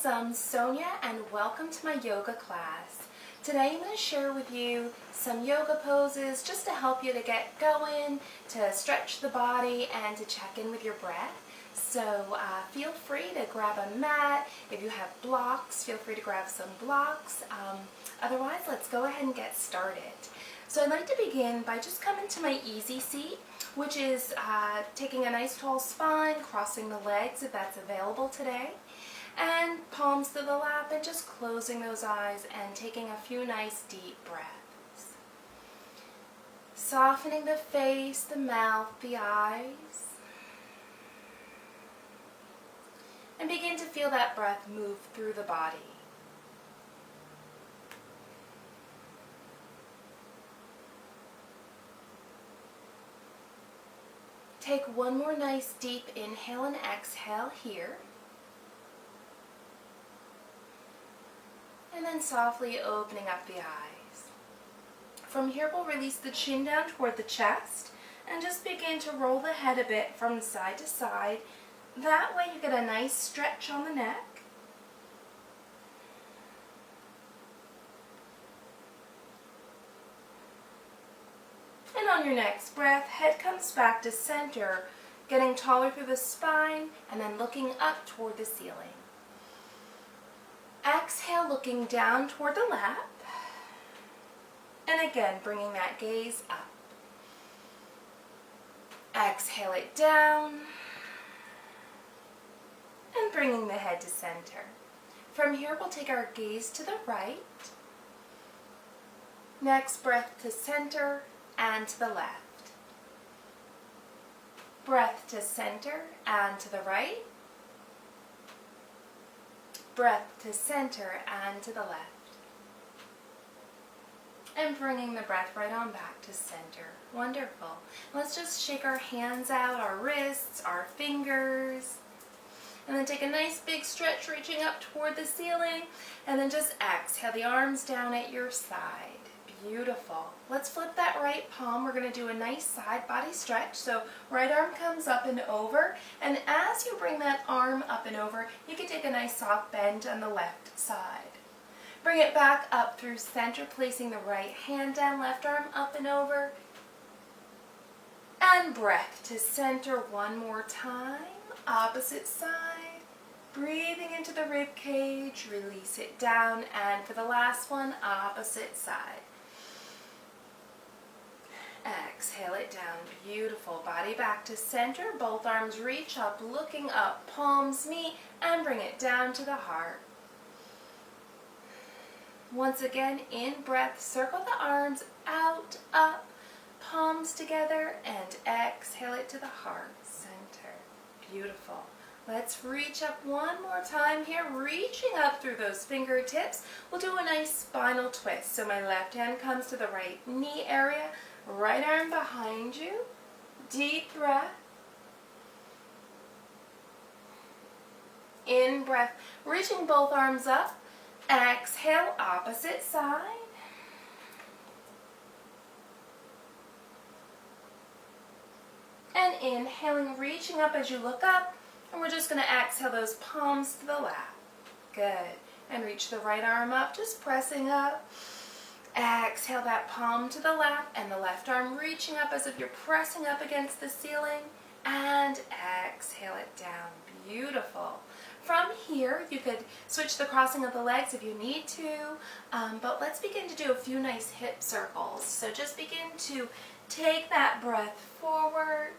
guys, I'm Sonia and welcome to my yoga class. Today I'm going to share with you some yoga poses just to help you to get going, to stretch the body, and to check in with your breath. So feel free to grab a mat. If you have blocks, feel free to grab some blocks. Otherwise, let's go ahead and get started. So I'd like to begin by just coming to my easy seat, which is taking a nice tall spine, crossing the legs if that's available today, and palms to the lap, and just closing those eyes and taking a few nice deep breaths. Softening the face, the mouth, the eyes, and begin to feel that breath move through the body. Take one more nice deep inhale and exhale here. And then softly opening up the eyes. From here we'll release the chin down toward the chest and just begin to roll the head a bit from side to side. That way you get a nice stretch on the neck. And on your next breath, head comes back to center, getting taller through the spine and then looking up toward the ceiling. Exhale, looking down toward the lap, and again bringing that gaze up. Exhale it down, and bringing the head to center. From here we'll take our gaze to the right. Next breath to center and to the left. Breath to center and to the right. Breath to center and to the left. And bringing the breath right on back to center. Wonderful. Let's just shake our hands out, our wrists, our fingers. And then take a nice big stretch reaching up toward the ceiling. And then just exhale the arms down at your side. Beautiful. Let's flip that right palm. We're going to do a nice side body stretch. So right arm comes up and over. And as you bring that arm up and over, you can take a nice soft bend on the left side. Bring it back up through center, placing the right hand down, left arm up and over. And breath to center one more time. Opposite side. Breathing into the rib cage, release it down. And for the last one, opposite side. Exhale it down. Beautiful. Body back to center. Both arms reach up, looking up. Palms meet and bring it down to the heart. Once again, in breath, circle the arms out, up, palms together, and exhale it to the heart center. Beautiful. Let's reach up one more time here, reaching up through those fingertips. We'll do a nice spinal twist. So my left hand comes to the right knee area. Right arm behind you. Deep breath. In breath, reaching both arms up. Exhale, opposite side. And inhaling, reaching up as you look up. And we're just going to exhale those palms to the lap. Good. And reach the right arm up, just pressing up. Exhale that palm to the lap and the left arm reaching up as if you're pressing up against the ceiling, and exhale it down. Beautiful. From here, you could switch the crossing of the legs if you need to, but let's begin to do a few nice hip circles. So just begin to take that breath forward,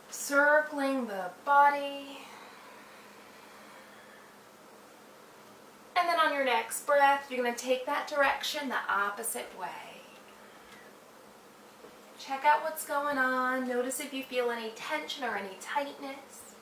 circling the body. And then on your next breath, you're going to take that direction the opposite way. Check out what's going on. Notice if you feel any tension or any tightness.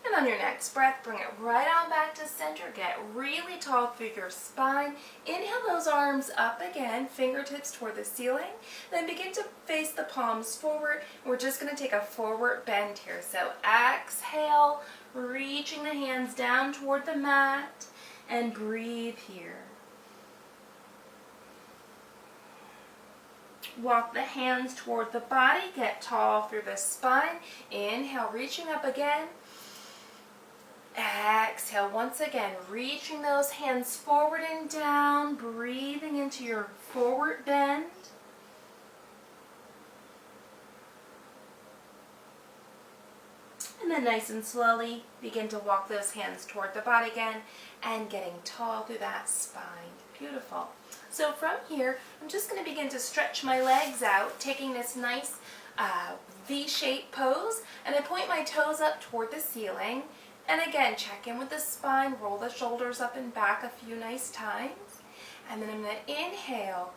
And on your next breath, bring it right on back to center. Get really tall through your spine. Inhale those arms up again, fingertips toward the ceiling. Then begin to face the palms forward. We're just going to take a forward bend here. So exhale, reaching the hands down toward the mat, and breathe here. Walk the hands toward the body, get tall through the spine. Inhale, reaching up again. Exhale, once again, reaching those hands forward and down, breathing into your forward bend. And then nice and slowly begin to walk those hands toward the body again and getting tall through that spine. Beautiful. So from here, I'm just going to begin to stretch my legs out, taking this nice V-shaped pose, and I point my toes up toward the ceiling. And again, check in with the spine, roll the shoulders up and back a few nice times. And then I'm going to inhale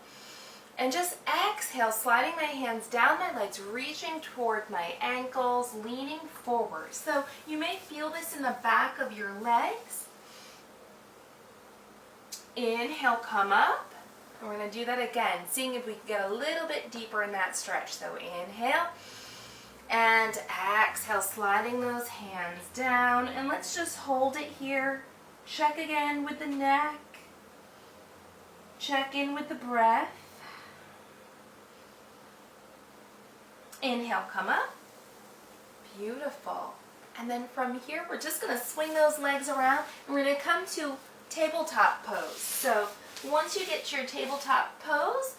and just exhale, sliding my hands down my legs, reaching toward my ankles, leaning forward. So you may feel this in the back of your legs. Inhale, come up. And we're going to do that again, seeing if we can get a little bit deeper in that stretch. So inhale and exhale, sliding those hands down. And let's just hold it here. Check again with the neck. Check in with the breath. Inhale, come up. Beautiful. And then from here, we're just going to swing those legs around, and we're going to come to tabletop pose. So once you get to your tabletop pose,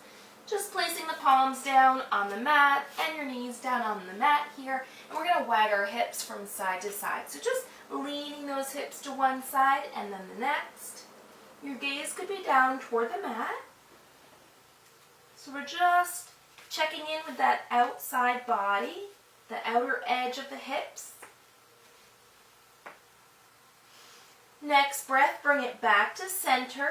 just placing the palms down on the mat and your knees down on the mat here, and we're going to wag our hips from side to side. So just leaning those hips to one side and then the next. Your gaze could be down toward the mat. So we're just checking in with that outside body, the outer edge of the hips. Next breath, bring it back to center.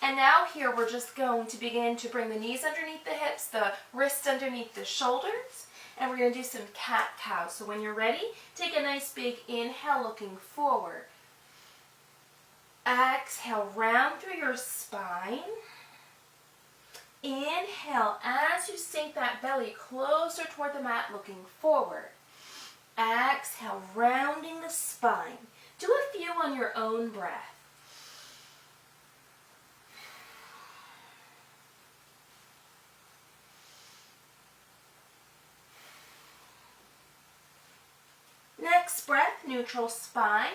And now here we're just going to begin to bring the knees underneath the hips, the wrists underneath the shoulders, and we're going to do some cat-cow. So when you're ready, take a nice big inhale looking forward. Exhale, round through your spine. Inhale as you sink that belly closer toward the mat, looking forward. Exhale, rounding the spine. Do a few on your own breath. Next breath, neutral spine.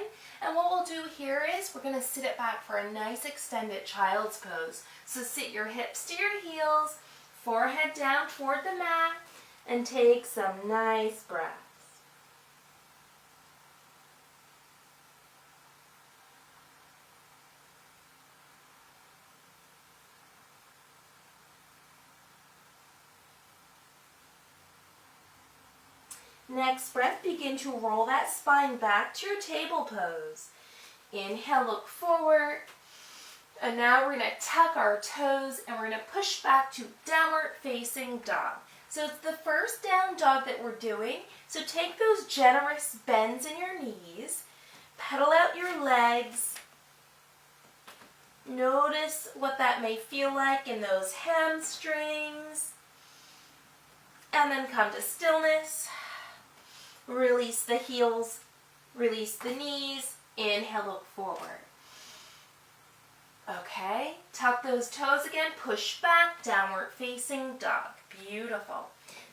And what we'll do here is we're going to sit it back for a nice extended child's pose. So sit your hips to your heels, forehead down toward the mat, and take some nice breaths. Next breath, begin to roll that spine back to your table pose. Inhale, look forward. And now we're going to tuck our toes and we're going to push back to downward facing dog. So it's the first down dog that we're doing. So take those generous bends in your knees. Pedal out your legs. Notice what that may feel like in those hamstrings. And then come to stillness. Release the heels, release the knees, inhale, look forward. Okay, tuck those toes again, push back, downward facing dog. Beautiful.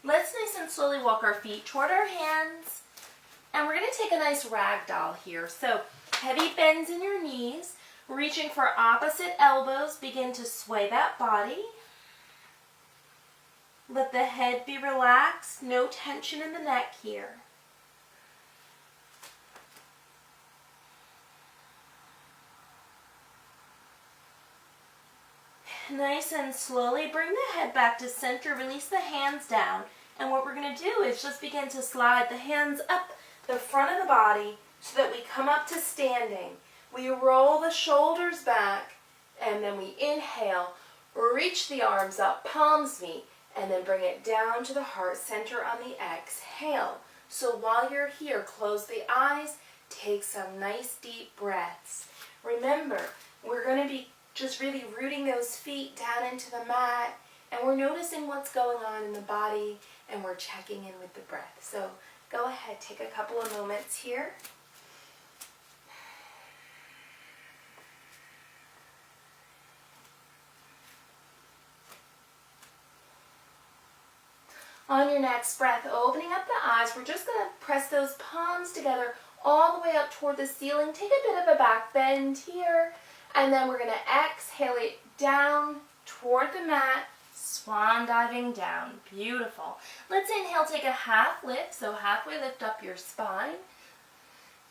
Let's nice and slowly walk our feet toward our hands, and we're going to take a nice ragdoll here. So heavy bends in your knees, reaching for opposite elbows, begin to sway that body. Let the head be relaxed, no tension in the neck here. Nice and slowly bring the head back to center, release the hands down, and what we're going to do is just begin to slide the hands up the front of the body so that we come up to standing. We roll the shoulders back, and then we inhale, reach the arms up, palms meet, and then bring it down to the heart center on the exhale. So while you're here, close the eyes, take some nice deep breaths. Remember, we're going to be just really rooting those feet down into the mat, and we're noticing what's going on in the body, and we're checking in with the breath. So go ahead, take a couple of moments here. On your next breath, opening up the eyes, we're just going to press those palms together all the way up toward the ceiling. Take a bit of a back bend here, and then we're going to exhale it down toward the mat, swan diving down. Beautiful. Let's inhale, take a half lift, so halfway lift up your spine.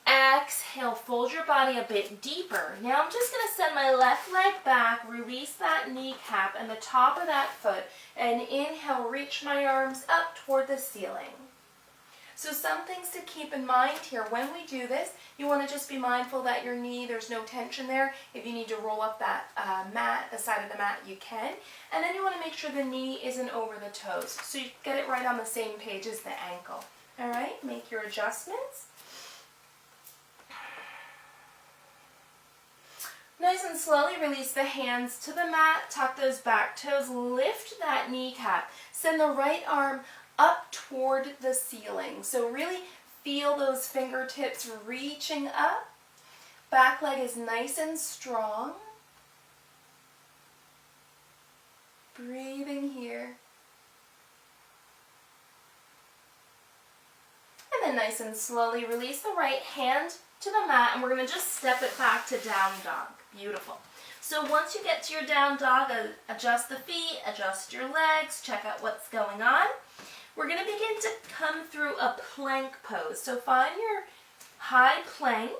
Exhale, fold your body a bit deeper. Now I'm just going to send my left leg back, release that kneecap and the top of that foot, and inhale, reach my arms up toward the ceiling. So some things to keep in mind here. When we do this, you want to just be mindful that your knee, there's no tension there. If you need to roll up that mat, the side of the mat, you can. And then you want to make sure the knee isn't over the toes, so you get it right on the same page as the ankle. All right, make your adjustments. Nice and slowly release the hands to the mat, tuck those back toes, lift that kneecap. Send the right arm up toward the ceiling. So really feel those fingertips reaching up. Back leg is nice and strong. Breathing here. And then nice and slowly release the right hand to the mat, and we're going to just step it back to down dog. Beautiful. So once you get to your down dog, adjust the feet, adjust your legs, check out what's going on. We're going to begin to come through a plank pose. So find your high plank,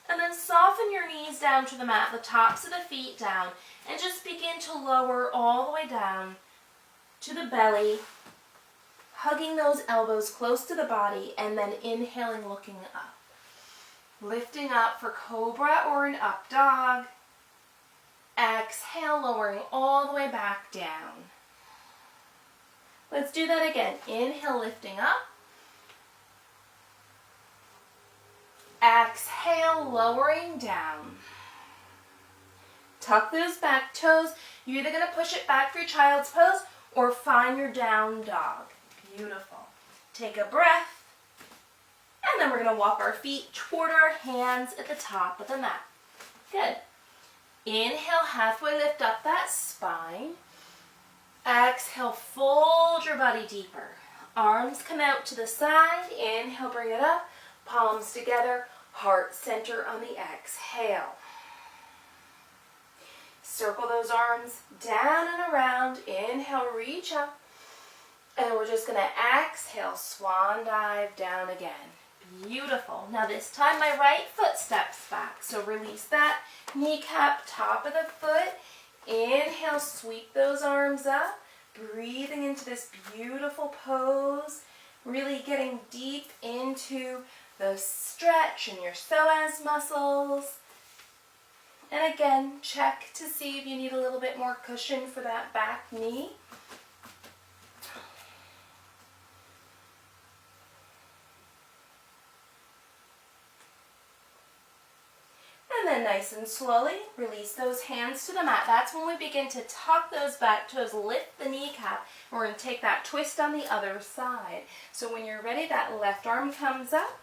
and then soften your knees down to the mat, the tops of the feet down, and just begin to lower all the way down to the belly, hugging those elbows close to the body, and then inhaling, looking up. Lifting up for cobra or an up dog. Exhale, lowering all the way back down. Let's do that again. Inhale, lifting up. Exhale, lowering down. Tuck those back toes. You're either going to push it back for your child's pose or find your down dog. Beautiful. Take a breath. And then we're going to walk our feet toward our hands at the top of the mat. Good. Inhale, halfway lift up that spine. Exhale, fold your body deeper. Arms come out to the side. Inhale, bring it up. Palms together. Heart center on the exhale. Circle those arms down and around. Inhale, reach up. And we're just going to exhale, swan dive down again. Beautiful. Now this time my right foot steps back. So release that kneecap, top of the foot. Inhale, sweep those arms up. Breathing into this beautiful pose. Really getting deep into the stretch in your psoas muscles. And again, check to see if you need a little bit more cushion for that back knee. And then nice and slowly release those hands to the mat. That's when we begin to tuck those back toes, lift the kneecap. And we're going to take that twist on the other side. So when you're ready, that left arm comes up.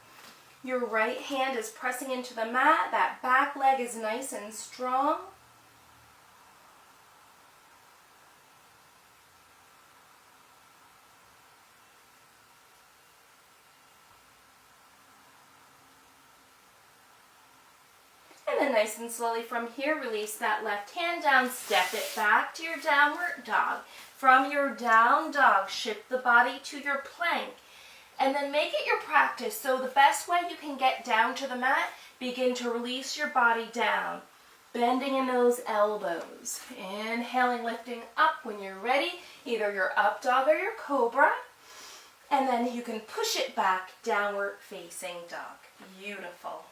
Your right hand is pressing into the mat. That back leg is nice and strong. And then nice and slowly from here, release that left hand down, step it back to your downward dog. From your down dog, shift the body to your plank. And then make it your practice. So the best way you can get down to the mat, begin to release your body down. Bending in those elbows. Inhaling, lifting up when you're ready. Either your up dog or your cobra. And then you can push it back, downward facing dog. Beautiful.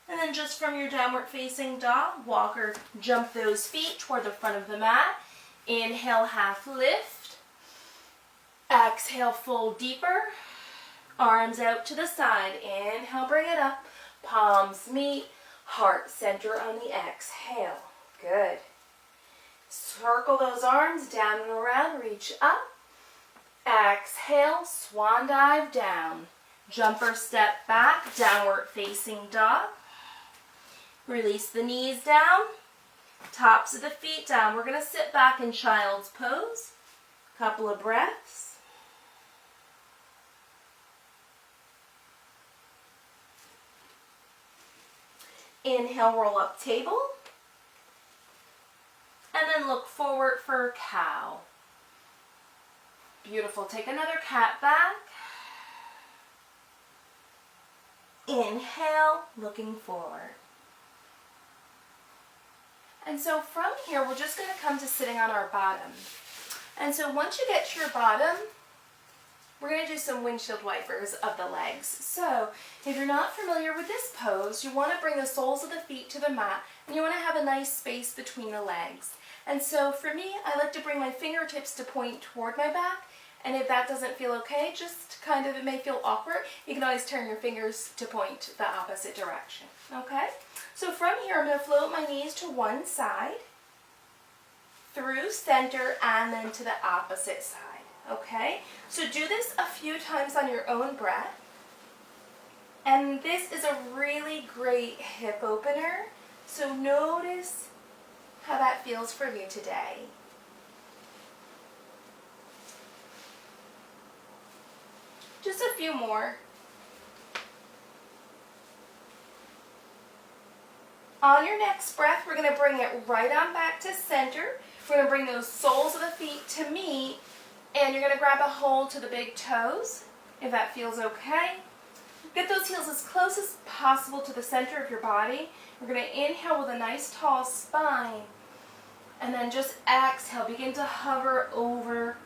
And then just from your downward facing dog, walk or jump those feet toward the front of the mat. Inhale, half lift. Exhale, fold deeper. Arms out to the side. Inhale, bring it up. Palms meet. Heart center on the exhale. Good. Circle those arms down and around. Reach up. Exhale, swan dive down. Jumper step back, downward facing dog. Release the knees down. Tops of the feet down. We're going to sit back in child's pose. Couple of breaths. Inhale, roll up table. And then look forward for cow. Beautiful. Take another cat back. Inhale, looking forward. And so from here, we're just going to come to sitting on our bottom. And so once you get to your bottom, we're going to do some windshield wipers of the legs. So if you're not familiar with this pose, you want to bring the soles of the feet to the mat, and you want to have a nice space between the legs. And so for me, I like to bring my fingertips to point toward my back. And if that doesn't feel okay, just kind of, it may feel awkward, you can always turn your fingers to point the opposite direction, okay? So from here, I'm going to float my knees to one side, through center, and then to the opposite side, okay? So do this a few times on your own breath. And this is a really great hip opener, so notice how that feels for you today. Just a few more. On your next breath, we're going to bring it right on back to center. We're going to bring those soles of the feet to meet, and you're going to grab a hold to the big toes, if that feels okay. Get those heels as close as possible to the center of your body. We're going to inhale with a nice tall spine, and then just exhale. Begin to hover over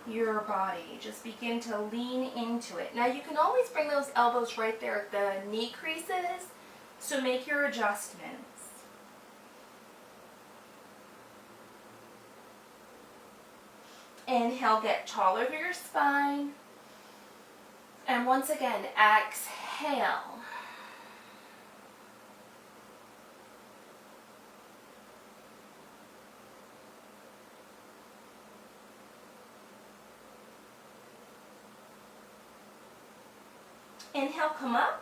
your body. Just begin to lean into it. Now you can always bring those elbows right there at the knee creases, so make your adjustments. Inhale, get taller through your spine. And once again, exhale. Inhale, come up.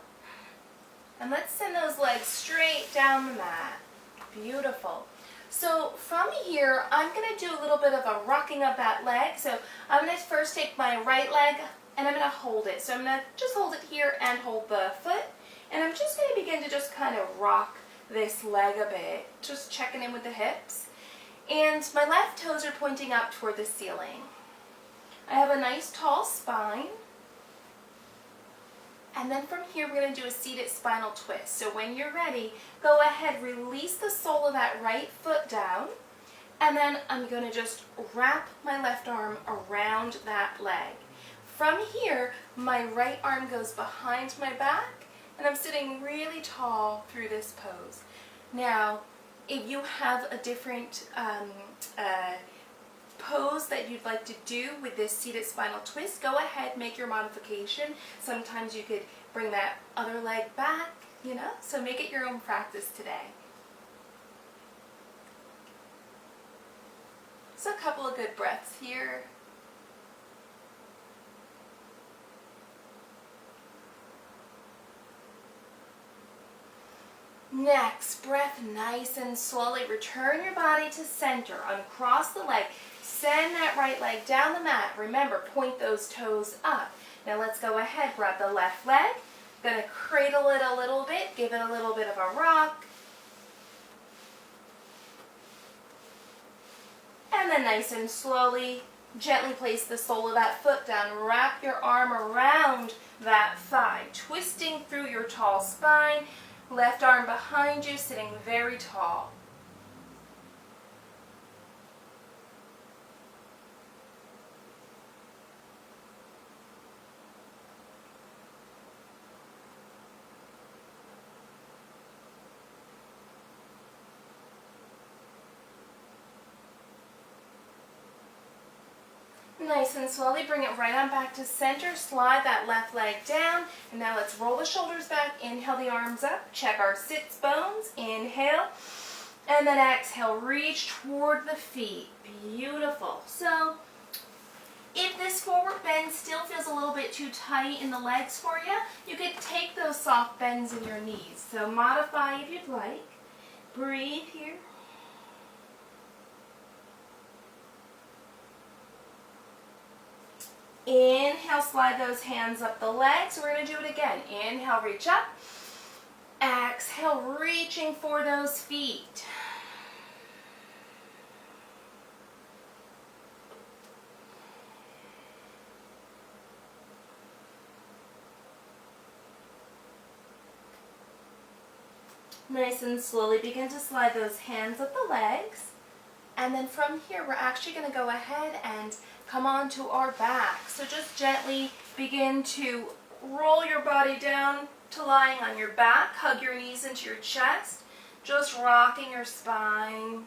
And let's send those legs straight down the mat. Beautiful. So from here, I'm going to do a little bit of a rocking of that leg. So I'm going to first take my right leg and I'm going to hold it. So I'm going to just hold it here and hold the foot. And I'm just going to begin to just kind of rock this leg a bit. Just checking in with the hips. And my left toes are pointing up toward the ceiling. I have a nice tall spine. And then from here, we're going to do a seated spinal twist. So when you're ready, go ahead, release the sole of that right foot down. And then I'm going to just wrap my left arm around that leg. From here, my right arm goes behind my back, and I'm sitting really tall through this pose. Now, if you have a different pose that you'd like to do with this seated spinal twist, go ahead, make your modification. Sometimes you could bring that other leg back, so make it your own practice today. So a couple of good breaths here. Next, breath nice and slowly. Return your body to center. Uncross the leg. Send that right leg down the mat. Remember, point those toes up. Now let's go ahead. Grab the left leg. Going to cradle it a little bit. Give it a little bit of a rock. And then nice and slowly, gently place the sole of that foot down. Wrap your arm around that thigh, twisting through your tall spine. Left arm behind you, sitting very tall. Nice and slowly bring it right on back to center. Slide that left leg down. And now let's roll the shoulders back. Inhale the arms up. Check our sits bones. Inhale. And then exhale. Reach toward the feet. Beautiful. So if this forward bend still feels a little bit too tight in the legs for you, you could take those soft bends in your knees. So modify if you'd like. Breathe here. Inhale, slide those hands up the legs. We're going to do it again. Inhale, reach up. Exhale, reaching for those feet. Nice and slowly begin to slide those hands up the legs. And then from here, we're actually going to go ahead and come onto our back. So just gently begin to roll your body down to lying on your back. Hug your knees into your chest. Just rocking your spine.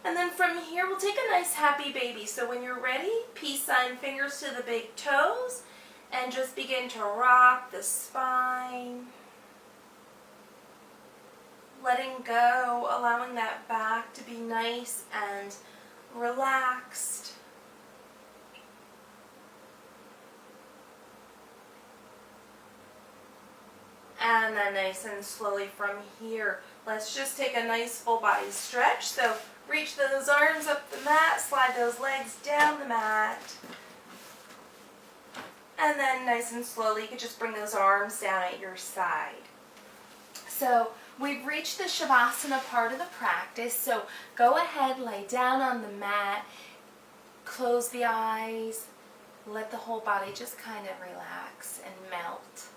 And then from here, we'll take a nice happy baby. So when you're ready, peace sign, fingers to the big toes. And just begin to rock the spine. Letting go, allowing that back to be nice and relaxed. And then nice and slowly from here, let's just take a nice full body stretch. So reach those arms up the mat, slide those legs down the mat. And then nice and slowly, you can just bring those arms down at your side. So we've reached the Shavasana part of the practice. So go ahead, lay down on the mat, close the eyes, let the whole body just kind of relax and melt.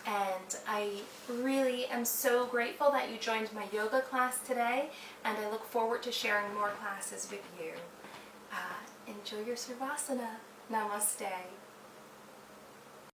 And I really am so grateful that you joined my yoga class today, and I look forward to sharing more classes with you. Enjoy your Shavasana. Namaste.